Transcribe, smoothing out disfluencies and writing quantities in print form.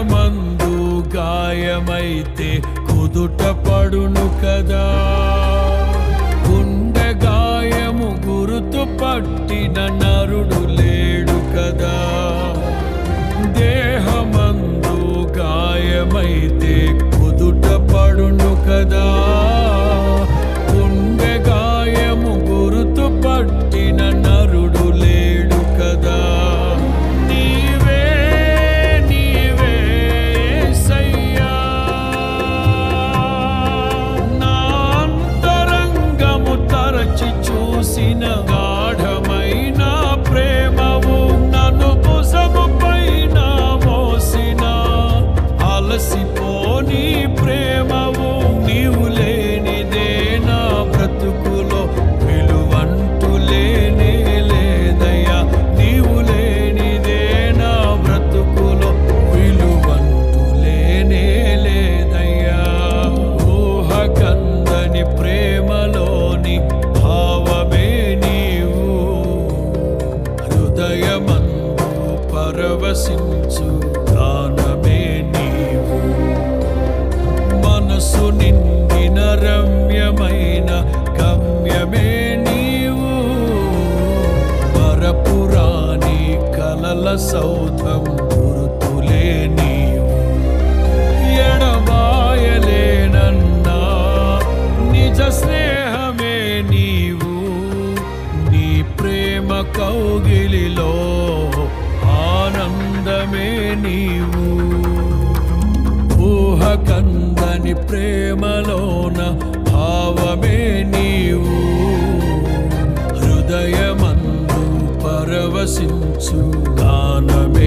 దేహమందు గాయమైతే కుదుట పడును కదా, గుండె గాయము గురుతు పట్టిన నరుడు లేడు కదా. దేహమందు గాయమైతే కుదుట పడును కదా, గుండె గాయము గురుతు పట్టిన నరుడు లేడు కదా. నీవే నీవే యేసయ్యా, నా అంతరంగము తరచి చూసిన గాఢమైన ప్రేమవు, నన్ను భుజము పైన మోసిన అలసిపోని ప్రేమవు. నీవు లేనిదే నా బ్రతుకులో విలువంటూ లేనే లేదయ్యా, నీవు లేనిదే నా బ్రతుకులో విలువంటూ లేనే లేదయ్యా. ఊహకందని ప్రేమలోని భావమే నీవు, హృదయమందు పరవశించు గానమే నీవు. మనసు నిండిన రమ్యమైన గమ్యమే నీవు, మరపురాని కలల సౌధం గుర్తులే నీవు. ఎడబాయలేనన్నా నిజ స్నేహమే నీవు, నీ ప్రేమ కౌగిలిలో ఆనందమే నీవు. ఊహకందని ప్రేమలోన భావమే నీవు, హృదయమందు పరవశించు గానమే